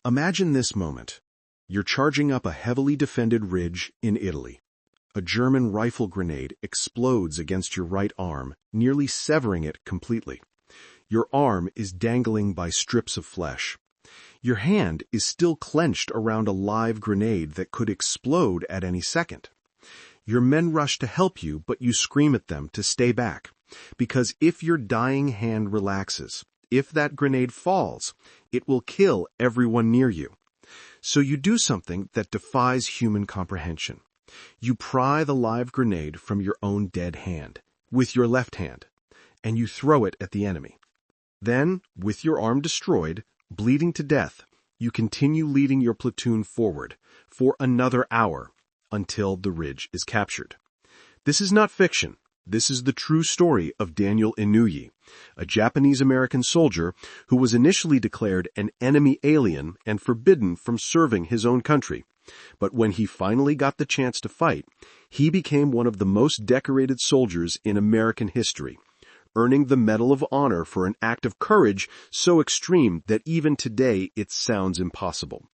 Imagine this moment. You're charging up a heavily defended ridge in Italy. A German rifle grenade explodes against your right arm, nearly severing it completely. Your arm is dangling by strips of flesh. Your hand is still clenched around a live grenade that could explode at any second. Your men rush to help you, but you scream at them to stay back, because if your dying hand relaxes, if that grenade falls, it will kill everyone near you. So you do something that defies human comprehension. You pry the live grenade from your own dead hand, with your left hand, and you throw it at the enemy. Then, with your arm destroyed, bleeding to death, you continue leading your platoon forward for another hour until the ridge is captured. This is not fiction. This is the true story of Daniel Inouye, a Japanese-American soldier who was initially declared an enemy alien and forbidden from serving his own country. But when he finally got the chance to fight, he became one of the most decorated soldiers in American history, earning the Medal of Honor for an act of courage so extreme that even today it sounds impossible.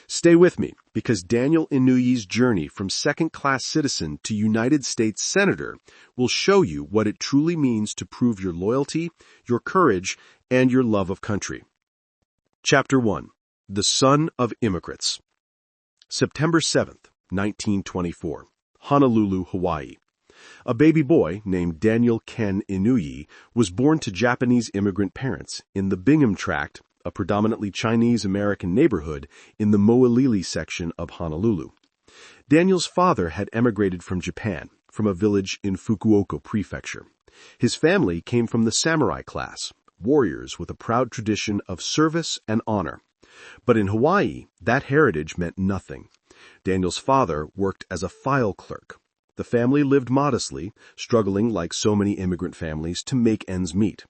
Stay with me, because Daniel Inouye's journey from second-class citizen to United States Senator will show you what it truly means to prove your loyalty, your courage, and your love of country. Chapter 1. The Son of Immigrants. September 7th, 1924. Honolulu, Hawaii. A baby boy named Daniel Ken Inouye was born to Japanese immigrant parents in the Bingham Tract, a predominantly Chinese-American neighborhood in the Mo'olili section of Honolulu. Daniel's father had emigrated from Japan, from a village in Fukuoka Prefecture. His family came from the samurai class, warriors with a proud tradition of service and honor. But in Hawaii, that heritage meant nothing. Daniel's father worked as a file clerk. The family lived modestly, struggling like so many immigrant families to make ends meet.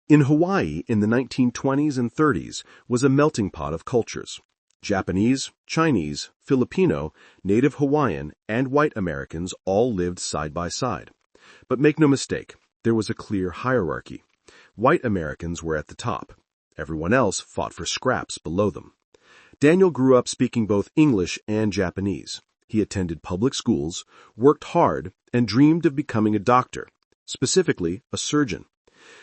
In Hawaii, in the 1920s and 30s, was a melting pot of cultures. Japanese, Chinese, Filipino, Native Hawaiian, and white Americans all lived side by side. But make no mistake, there was a clear hierarchy. White Americans were at the top. Everyone else fought for scraps below them. Daniel grew up speaking both English and Japanese. He attended public schools, worked hard, and dreamed of becoming a doctor, specifically a surgeon.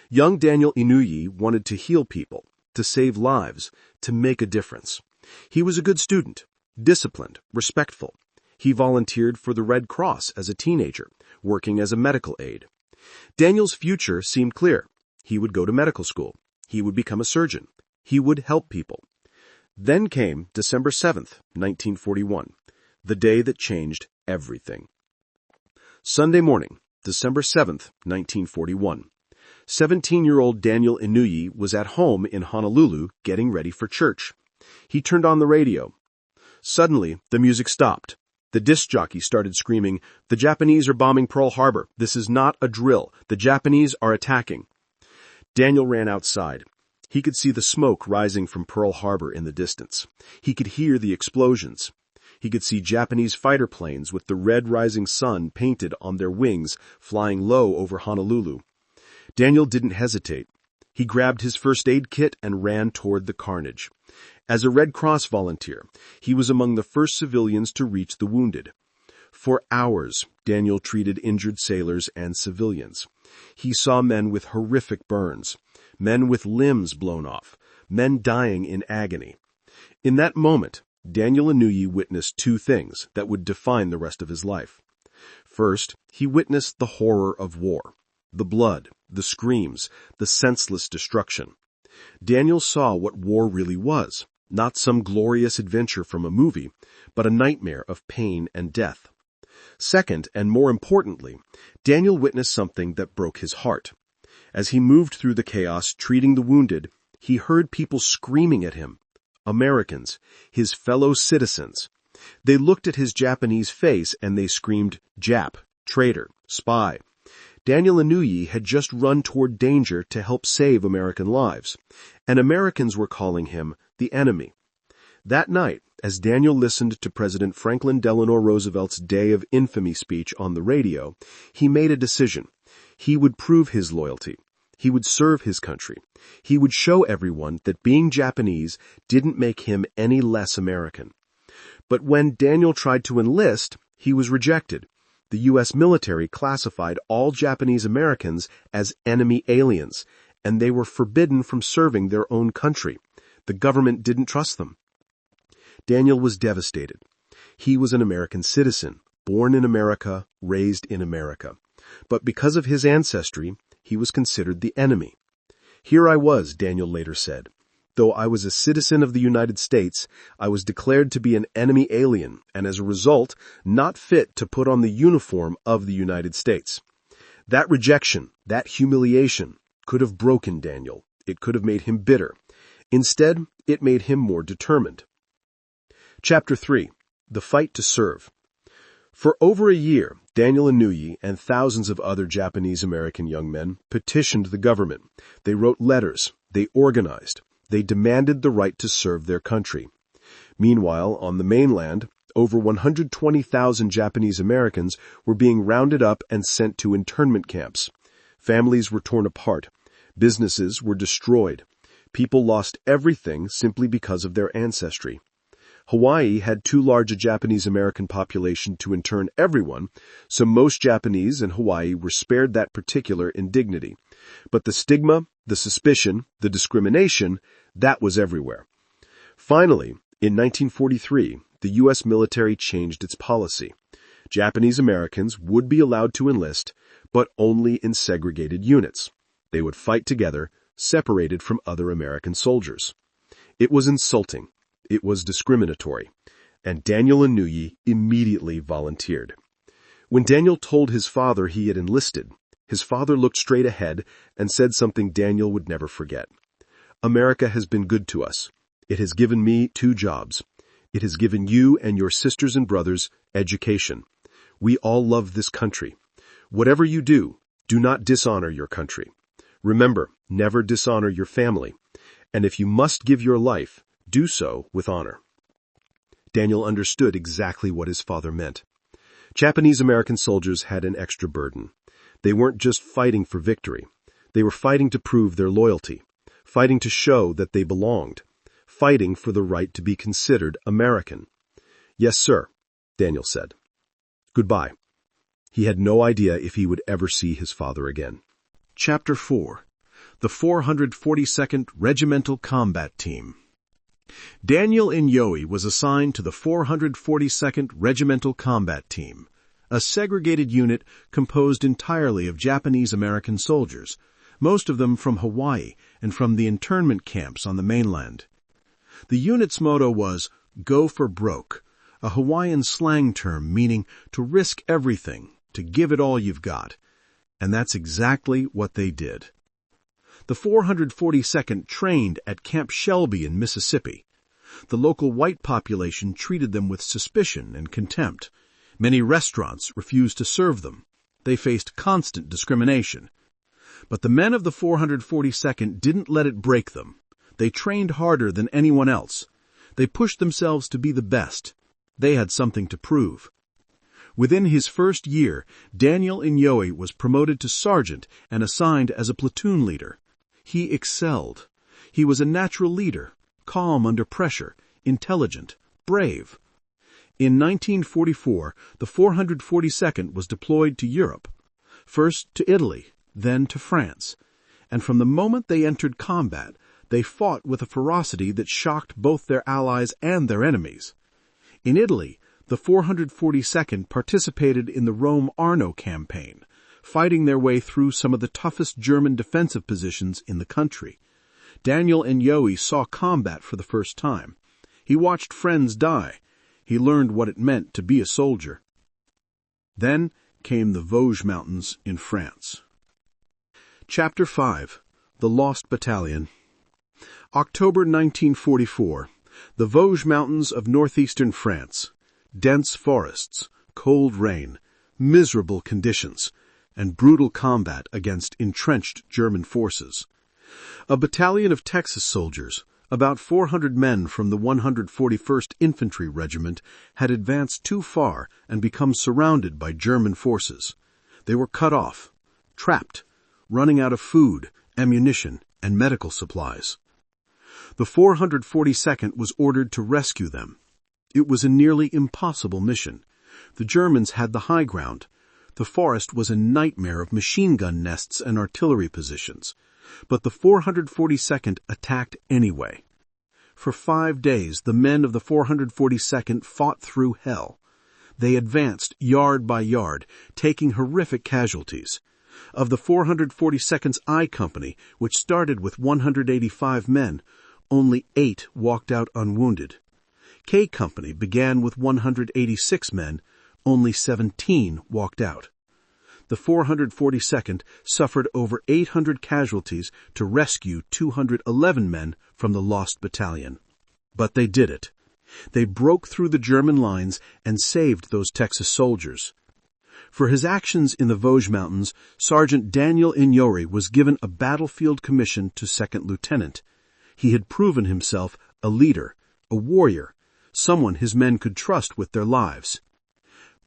Young Daniel Inouye wanted to heal people, to save lives, to make a difference. He was a good student, disciplined, respectful. He volunteered for the Red Cross as a teenager, working as a medical aide. Daniel's future seemed clear. He would go to medical school. He would become a surgeon. He would help people. Then came December 7th, 1941, the day that changed everything. Sunday morning, December 7th, 1941. 17-year-old Daniel Inouye was at home in Honolulu getting ready for church. He turned on the radio. Suddenly, the music stopped. The disc jockey started screaming, "The Japanese are bombing Pearl Harbor. This is not a drill. The Japanese are attacking." Daniel ran outside. He could see the smoke rising from Pearl Harbor in the distance. He could hear the explosions. He could see Japanese fighter planes with the red rising sun painted on their wings flying low over Honolulu. Daniel didn't hesitate. He grabbed his first aid kit and ran toward the carnage. As a Red Cross volunteer, he was among the first civilians to reach the wounded. For hours, Daniel treated injured sailors and civilians. He saw men with horrific burns, men with limbs blown off, men dying in agony. In that moment, Daniel Inouye witnessed two things that would define the rest of his life. First, he witnessed the horror of war, the blood, the screams, the senseless destruction. Daniel saw what war really was, not some glorious adventure from a movie, but a nightmare of pain and death. Second, and more importantly, Daniel witnessed something that broke his heart. As he moved through the chaos treating the wounded, he heard people screaming at him. Americans, his fellow citizens. They looked at his Japanese face and they screamed, "Jap, traitor, spy." Daniel Inouye had just run toward danger to help save American lives, and Americans were calling him the enemy. That night, as Daniel listened to President Franklin Delano Roosevelt's Day of Infamy speech on the radio, he made a decision. He would prove his loyalty. He would serve his country. He would show everyone that being Japanese didn't make him any less American. But when Daniel tried to enlist, he was rejected. The U.S. military classified all Japanese Americans as enemy aliens, and they were forbidden from serving their own country. The government didn't trust them. Daniel was devastated. He was an American citizen, born in America, raised in America. But because of his ancestry, he was considered the enemy. Here I was, Daniel later said. Though I was a citizen of the United States, I was declared to be an enemy alien, and as a result, not fit to put on the uniform of the United States. That rejection, that humiliation, could have broken Daniel. It could have made him bitter. Instead, it made him more determined. Chapter 3. The Fight to Serve. For over a year, Daniel Inouye and thousands of other Japanese-American young men petitioned the government. They wrote letters. They organized. They demanded the right to serve their country. Meanwhile, on the mainland, over 120,000 Japanese Americans were being rounded up and sent to internment camps. Families were torn apart. Businesses were destroyed. People lost everything simply because of their ancestry. Hawaii had too large a Japanese American population to intern everyone, so most Japanese in Hawaii were spared that particular indignity. But the stigma, the suspicion, the discrimination, that was everywhere. Finally, in 1943, the U.S. military changed its policy. Japanese Americans would be allowed to enlist, but only in segregated units. They would fight together, separated from other American soldiers. It was insulting. It was discriminatory. And Daniel Inouye immediately volunteered. When Daniel told his father he had enlisted, his father looked straight ahead and said something Daniel would never forget. America has been good to us. It has given me 2 jobs. It has given you and your sisters and brothers education. We all love this country. Whatever you do, do not dishonor your country. Remember, never dishonor your family. And if you must give your life, do so with honor. Daniel understood exactly what his father meant. Japanese American soldiers had an extra burden. They weren't just fighting for victory. They were fighting to prove their loyalty, fighting to show that they belonged, fighting for the right to be considered American. Yes, sir, Daniel said. Goodbye. He had no idea if he would ever see his father again. Chapter 4. The 442nd Regimental Combat Team. Daniel Inouye was assigned to the 442nd Regimental Combat Team, a segregated unit composed entirely of Japanese-American soldiers, most of them from Hawaii and from the internment camps on the mainland. The unit's motto was, "Go for broke," a Hawaiian slang term meaning to risk everything, to give it all you've got. And that's exactly what they did. The 442nd trained at Camp Shelby in Mississippi. The local white population treated them with suspicion and contempt. Many restaurants refused to serve them. They faced constant discrimination. But the men of the 442nd didn't let it break them. They trained harder than anyone else. They pushed themselves to be the best. They had something to prove. Within his first year, Daniel Inouye was promoted to sergeant and assigned as a platoon leader. He excelled. He was a natural leader, calm under pressure, intelligent, brave. In 1944, the 442nd was deployed to Europe, first to Italy, then to France, and from the moment they entered combat, they fought with a ferocity that shocked both their allies and their enemies. In Italy, the 442nd participated in the Rome-Arno campaign, fighting their way through some of the toughest German defensive positions in the country. Daniel Inouye saw combat for the first time. He watched friends die. He learned what it meant to be a soldier. Then came the Vosges Mountains in France. Chapter 5. The Lost Battalion. October 1944. The Vosges Mountains of northeastern France. Dense forests, cold rain, miserable conditions, and brutal combat against entrenched German forces. A battalion of Texas soldiers, about 400 men from the 141st Infantry Regiment, had advanced too far and become surrounded by German forces. They were cut off, trapped, running out of food, ammunition, and medical supplies. The 442nd was ordered to rescue them. It was a nearly impossible mission. The Germans had the high ground. The forest was a nightmare of machine gun nests and artillery positions. But the 442nd attacked anyway. For 5 days, the men of the 442nd fought through hell. They advanced yard by yard, taking horrific casualties. Of the 442nd's I Company, which started with 185 men, only 8 walked out unwounded. K Company began with 186 men, only 17 walked out. The 442nd suffered over 800 casualties to rescue 211 men from the lost battalion. But they did it. They broke through the German lines and saved those Texas soldiers. For his actions in the Vosges Mountains, Sergeant Daniel Ignori was given a battlefield commission to second lieutenant. He had proven himself a leader, a warrior, someone his men could trust with their lives.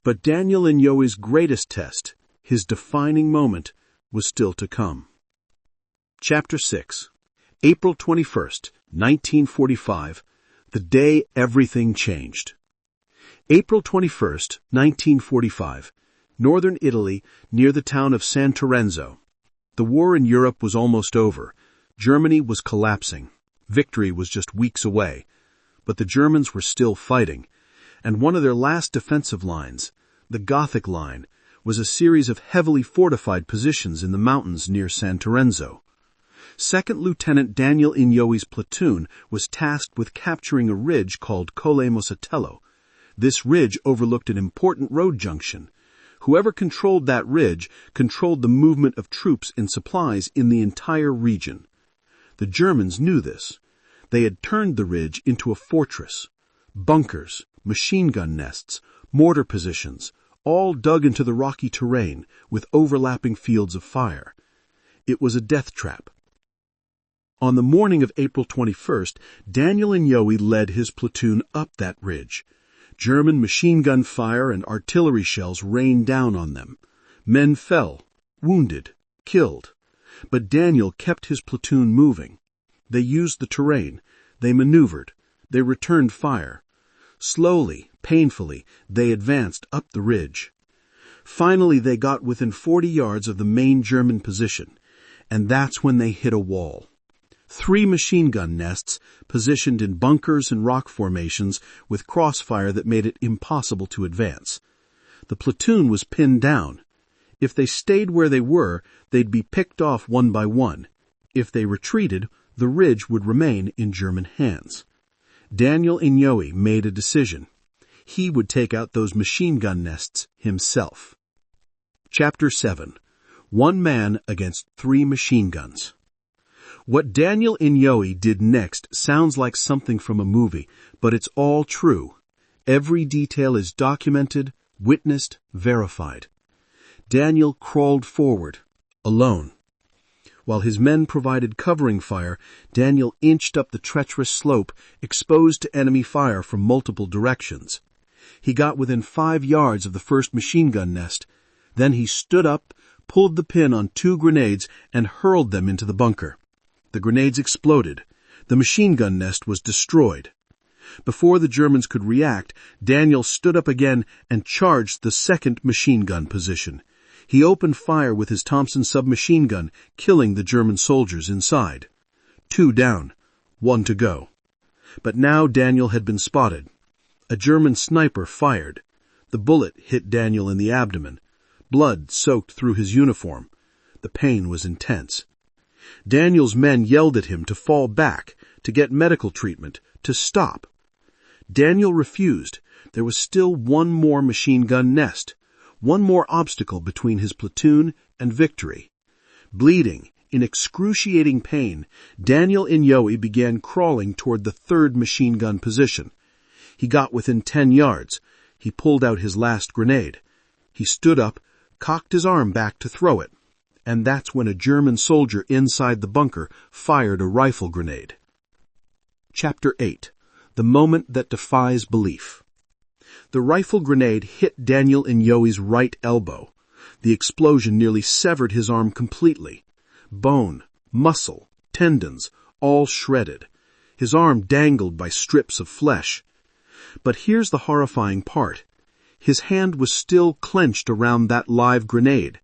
But Daniel Ignori's greatest test, his defining moment, was still to come. Chapter 6. April 21st, 1945, the day everything changed. April 21st, 1945, northern Italy, near the town of San Terenzo. The war in Europe was almost over. Germany was collapsing. Victory was just weeks away. But the Germans were still fighting, and one of their last defensive lines, the Gothic Line, was a series of heavily fortified positions in the mountains near San Terenzo. Second Lieutenant Daniel Ignori's platoon was tasked with capturing a ridge called Colle Mosatello. This ridge overlooked an important road junction. Whoever controlled that ridge controlled the movement of troops and supplies in the entire region. The Germans knew this. They had turned the ridge into a fortress. Bunkers, machine gun nests, mortar positions, all dug into the rocky terrain with overlapping fields of fire. It was a death trap. On the morning of April 21st, Daniel Ignori led his platoon up that ridge. German machine gun fire and artillery shells rained down on them. Men fell, wounded, killed. But Daniel kept his platoon moving. They used the terrain. They maneuvered. They returned fire. Slowly, painfully, they advanced up the ridge. Finally, they got within 40 yards of the main German position, and that's when they hit a wall. 3 machine gun nests positioned in bunkers and rock formations with crossfire that made it impossible to advance. The platoon was pinned down. If they stayed where they were, they'd be picked off one by one. If they retreated, the ridge would remain in German hands. Daniel Ignori made a decision. He would take out those machine gun nests himself. Chapter 7. 1 man against 3 machine guns. What Daniel Ignori did next sounds like something from a movie, but it's all true. Every detail is documented, witnessed, verified. Daniel crawled forward, alone. While his men provided covering fire, Daniel inched up the treacherous slope, exposed to enemy fire from multiple directions. He got within 5 yards of the first machine gun nest. Then he stood up, pulled the pin on 2 grenades, and hurled them into the bunker. The grenades exploded. The machine gun nest was destroyed. Before the Germans could react, Daniel stood up again and charged the second machine gun position. He opened fire with his Thompson submachine gun, killing the German soldiers inside. 2 down, 1 to go. But now Daniel had been spotted. A German sniper fired. The bullet hit Daniel in the abdomen. Blood soaked through his uniform. The pain was intense. Daniel's men yelled at him to fall back, to get medical treatment, to stop. Daniel refused. There was still 1 more machine gun nest, 1 more obstacle between his platoon and victory. Bleeding, in excruciating pain, Daniel Ignori began crawling toward the 3rd machine gun position. He got within 10 yards. He pulled out his last grenade. He stood up, cocked his arm back to throw it. And that's when a German soldier inside the bunker fired a rifle grenade. Chapter 8. The moment that defies belief. The rifle grenade hit Daniel Ignori's right elbow. The explosion nearly severed his arm completely. Bone, muscle, tendons, all shredded. His arm dangled by strips of flesh. But here's the horrifying part. His hand was still clenched around that live grenade.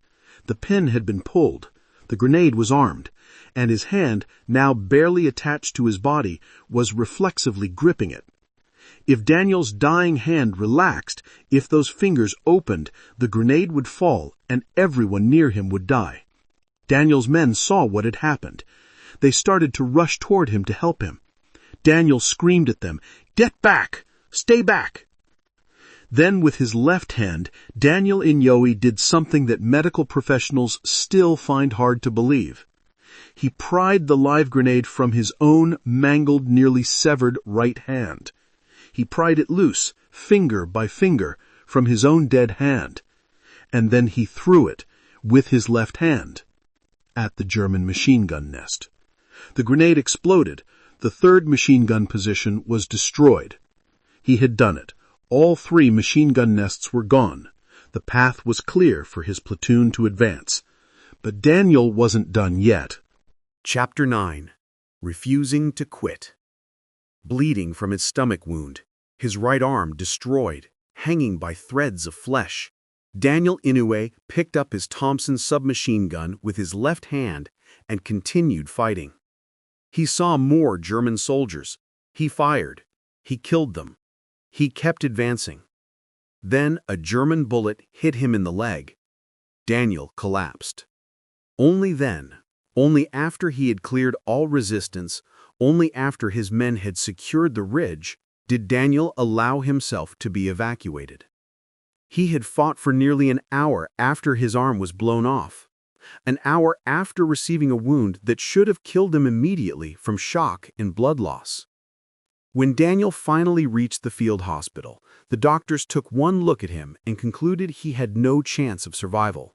The pin had been pulled. The grenade was armed, and his hand, now barely attached to his body, was reflexively gripping it. If Daniel's dying hand relaxed, if those fingers opened, the grenade would fall and everyone near him would die. Daniel's men saw what had happened. They started to rush toward him to help him. Daniel screamed at them, "Get back! Stay back!" Then with his left hand, Daniel Inouye did something that medical professionals still find hard to believe. He pried the live grenade from his own mangled, nearly severed right hand. He pried it loose, finger by finger, from his own dead hand. And then he threw it, with his left hand, at the German machine gun nest. The grenade exploded. The third machine gun position was destroyed. He had done it. All 3 machine gun nests were gone. The path was clear for his platoon to advance. But Daniel wasn't done yet. Chapter 9. Refusing to Quit. Bleeding from his stomach wound, his right arm destroyed, hanging by threads of flesh, Daniel Inouye picked up his Thompson submachine gun with his left hand and continued fighting. He saw more German soldiers. He fired. He killed them. He kept advancing. Then a German bullet hit him in the leg. Daniel collapsed. Only then, only after he had cleared all resistance, only after his men had secured the ridge, did Daniel allow himself to be evacuated. He had fought for nearly an hour after his arm was blown off, an hour after receiving a wound that should have killed him immediately from shock and blood loss. When Daniel finally reached the field hospital, the doctors took one look at him and concluded he had no chance of survival.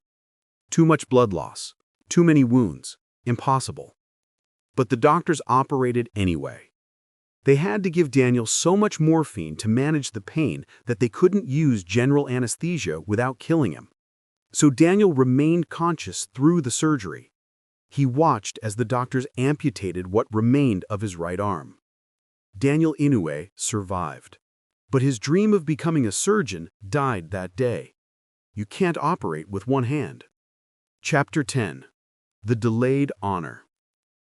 Too much blood loss, too many wounds, impossible. But the doctors operated anyway. They had to give Daniel so much morphine to manage the pain that they couldn't use general anesthesia without killing him. So Daniel remained conscious through the surgery. He watched as the doctors amputated what remained of his right arm. Daniel Inouye survived. But his dream of becoming a surgeon died that day. You can't operate with one hand. Chapter 10. The Delayed Honor.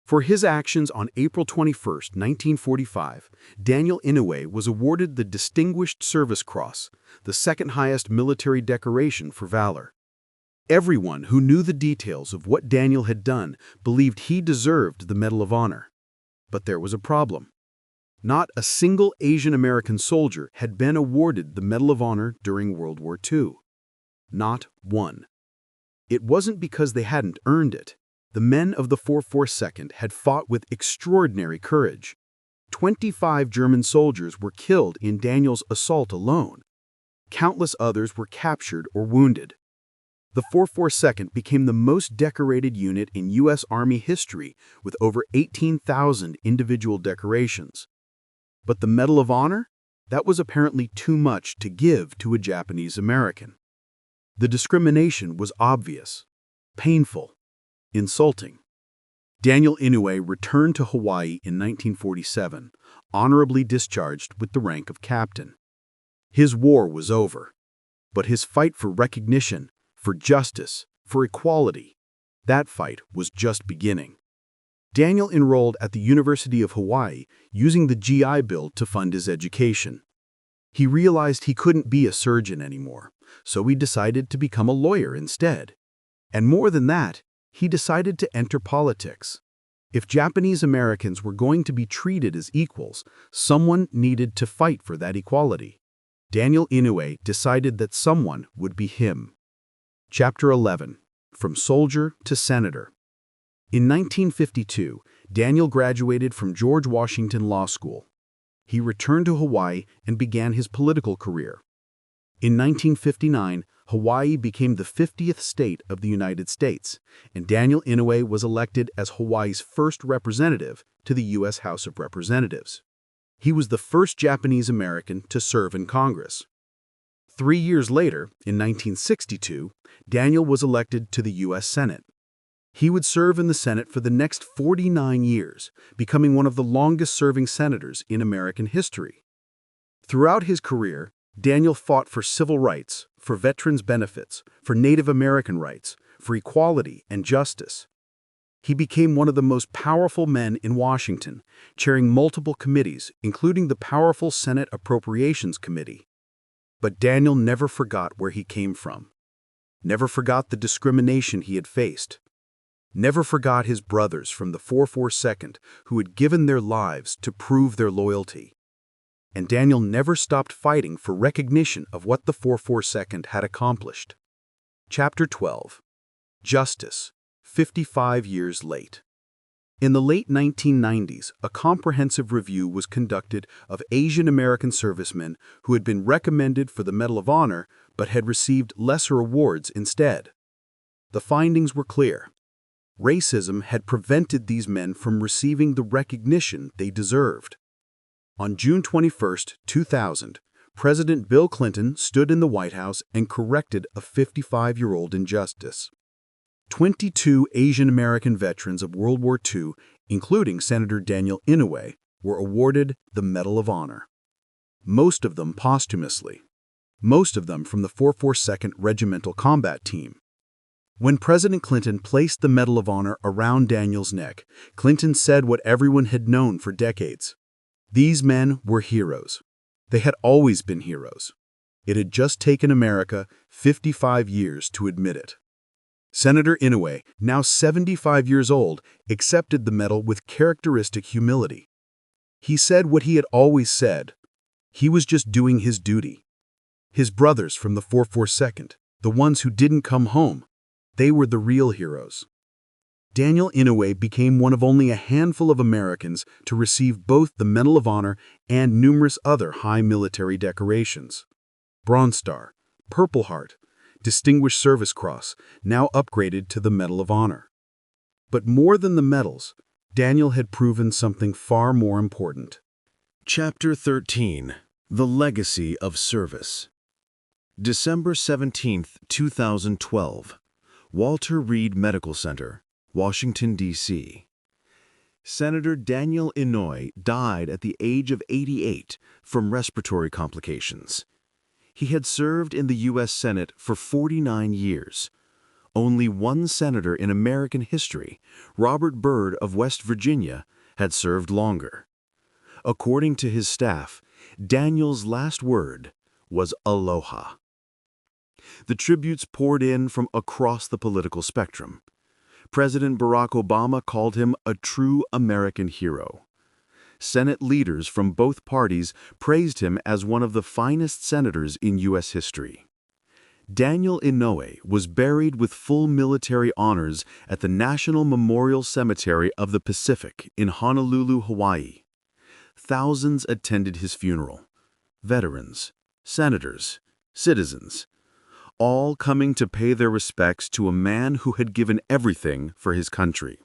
For his actions on April 21, 1945, Daniel Inouye was awarded the Distinguished Service Cross, the second highest military decoration for valor. Everyone who knew the details of what Daniel had done believed he deserved the Medal of Honor. But there was a problem. Not a single Asian American soldier had been awarded the Medal of Honor during World War II. Not one. It wasn't because they hadn't earned it. The men of the 442nd had fought with extraordinary courage. 25 German soldiers were killed in Daniel's assault alone. Countless others were captured or wounded. The 442nd became the most decorated unit in U.S. Army history with over 18,000 individual decorations. But the Medal of Honor? That was apparently too much to give to a Japanese American. The discrimination was obvious, painful, insulting. Daniel Inouye returned to Hawaii in 1947, honorably discharged with the rank of captain. His war was over, but his fight for recognition, for justice, for equality, that fight was just beginning. Daniel enrolled at the University of Hawaii using the GI Bill to fund his education. He realized he couldn't be a surgeon anymore, so he decided to become a lawyer instead. And more than that, he decided to enter politics. If Japanese Americans were going to be treated as equals, someone needed to fight for that equality. Daniel Inouye decided that someone would be him. Chapter 11. From Soldier to Senator. In 1952, Daniel graduated from George Washington Law School. He returned to Hawaii and began his political career. In 1959, Hawaii became the 50th state of the United States, and Daniel Inouye was elected as Hawaii's first representative to the U.S. House of Representatives. He was the first Japanese American to serve in Congress. 3 years later, in 1962, Daniel was elected to the U.S. Senate. He would serve in the Senate for the next 49 years, becoming one of the longest-serving senators in American history. Throughout his career, Daniel fought for civil rights, for veterans' benefits, for Native American rights, for equality and justice. He became one of the most powerful men in Washington, chairing multiple committees, including the powerful Senate Appropriations Committee. But Daniel never forgot where he came from. Never forgot the discrimination he had faced. Never forgot his brothers from the 442nd who had given their lives to prove their loyalty. And Daniel never stopped fighting for recognition of what the 442nd had accomplished. Chapter 12. Justice, 55 years late. In the late 1990s, a comprehensive review was conducted of Asian American servicemen who had been recommended for the Medal of Honor but had received lesser awards instead. The findings were clear. Racism had prevented these men from receiving the recognition they deserved. On June 21, 2000, President Bill Clinton stood in the White House and corrected a 55-year-old injustice. 22 Asian American veterans of World War II, including Senator Daniel Inouye, were awarded the Medal of Honor. Most of them posthumously. Most of them from the 442nd Regimental Combat Team. When President Clinton placed the Medal of Honor around Daniel's neck, Clinton said what everyone had known for decades. These men were heroes. They had always been heroes. It had just taken America 55 years to admit it. Senator Inouye, now 75 years old, accepted the medal with characteristic humility. He said what he had always said. He was just doing his duty. His brothers from the 442nd, the ones who didn't come home, they were the real heroes. Daniel Inouye became one of only a handful of Americans to receive both the Medal of Honor and numerous other high military decorations. Bronze Star, Purple Heart, Distinguished Service Cross, now upgraded to the Medal of Honor. But more than the medals, Daniel had proven something far more important. Chapter 13. The Legacy of Service. December 17, 2012. Walter Reed Medical Center, Washington, D.C. Senator Daniel Inouye died at the age of 88 from respiratory complications. He had served in the U.S. Senate for 49 years. Only one senator in American history, Robert Byrd of West Virginia, had served longer. According to his staff, Daniel's last word was aloha. The tributes poured in from across the political spectrum. President Barack Obama called him a true American hero. Senate leaders from both parties praised him as one of the finest senators in U.S. history. Daniel Inouye was buried with full military honors at the National Memorial Cemetery of the Pacific in Honolulu, Hawaii. Thousands attended his funeral. Veterans, senators, citizens, all coming to pay their respects to a man who had given everything for his country.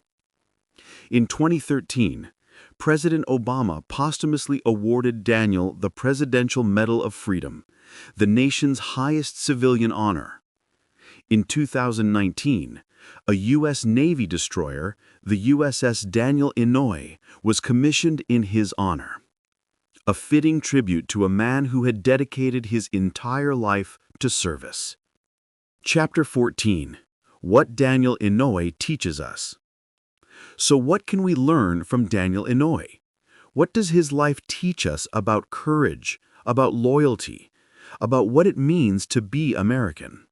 In 2013, President Obama posthumously awarded Daniel the Presidential Medal of Freedom, the nation's highest civilian honor. In 2019, a U.S. Navy destroyer, the USS Daniel Inouye, was commissioned in his honor. A fitting tribute to a man who had dedicated his entire life to service. Chapter 14. What Daniel Inouye teaches us. So what can we learn from Daniel Inouye? What does his life teach us about courage, about loyalty, about what it means to be American?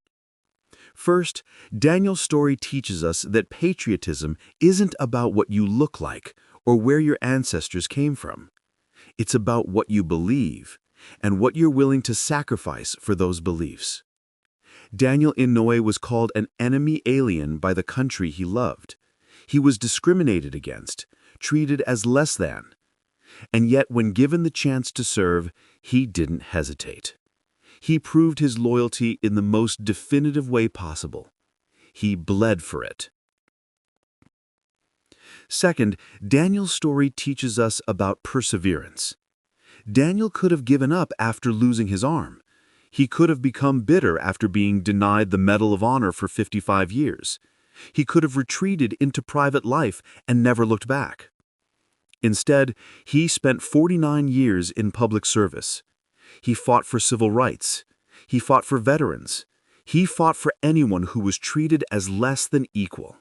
First, Daniel's story teaches us that patriotism isn't about what you look like or where your ancestors came from. It's about what you believe and what you're willing to sacrifice for those beliefs. Daniel Inouye was called an enemy alien by the country he loved. He was discriminated against, treated as less than. And yet, when given the chance to serve, he didn't hesitate. He proved his loyalty in the most definitive way possible. He bled for it. Second, Daniel's story teaches us about perseverance. Daniel could have given up after losing his arm. He could have become bitter after being denied the Medal of Honor for 55 years. He could have retreated into private life and never looked back. Instead, he spent 49 years in public service. He fought for civil rights. He fought for veterans. He fought for anyone who was treated as less than equal.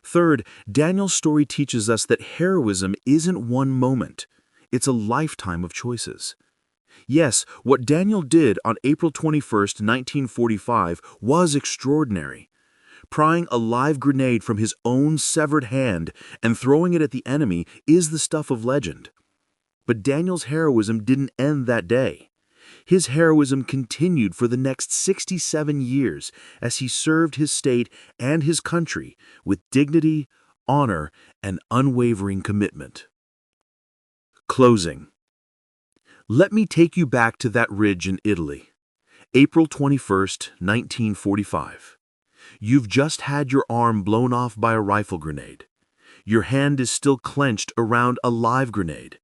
Third, Daniel's story teaches us that heroism isn't one moment. It's a lifetime of choices. Yes, what Daniel did on April 21st, 1945 was extraordinary. Prying a live grenade from his own severed hand and throwing it at the enemy is the stuff of legend. But Daniel's heroism didn't end that day. His heroism continued for the next 67 years as he served his state and his country with dignity, honor, and unwavering commitment. Closing. Let me take you back to that ridge in Italy. April 21st, 1945. You've just had your arm blown off by a rifle grenade. Your hand is still clenched around a live grenade.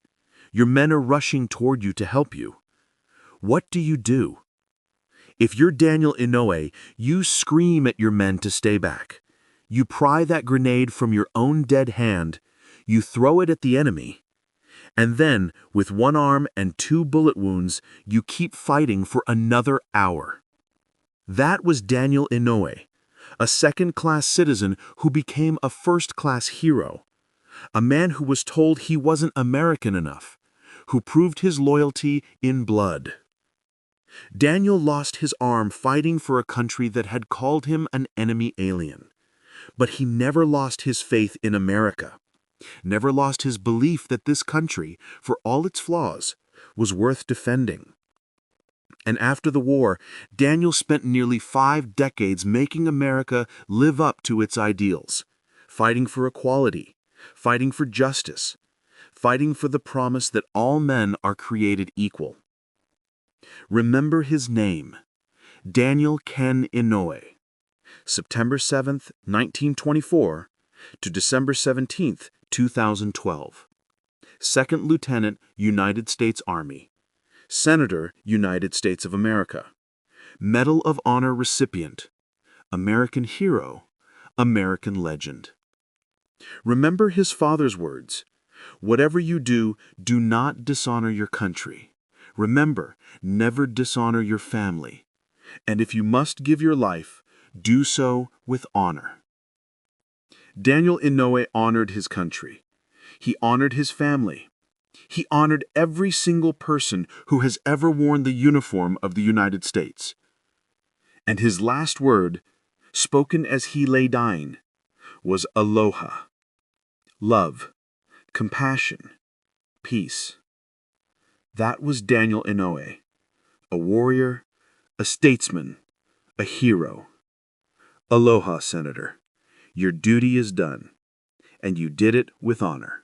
Your men are rushing toward you to help you. What do? If you're Daniel Inouye, you scream at your men to stay back. You pry that grenade from your own dead hand, you throw it at the enemy, and then, with one arm and 2 bullet wounds, you keep fighting for another hour. That was Daniel Inouye, a second-class citizen who became a first-class hero, a man who was told he wasn't American enough, who proved his loyalty in blood. Daniel lost his arm fighting for a country that had called him an enemy alien. But he never lost his faith in America, never lost his belief that this country, for all its flaws, was worth defending. And after the war, Daniel spent nearly 5 decades making America live up to its ideals, fighting for equality, fighting for justice, fighting for the promise that all men are created equal. Remember his name, Daniel Ken Inouye, September 7th, 1924 to December 17th, 2012. Second Lieutenant, United States Army. Senator, United States of America. Medal of Honor recipient. American hero. American legend. Remember his father's words. Whatever you do, do not dishonor your country. Remember, never dishonor your family. And if you must give your life, do so with honor. Daniel Inouye honored his country. He honored his family. He honored every single person who has ever worn the uniform of the United States. And his last word, spoken as he lay dying, was aloha. Love, compassion, peace. That was Daniel Inouye, a warrior, a statesman, a hero. Aloha, Senator. Your duty is done, and you did it with honor.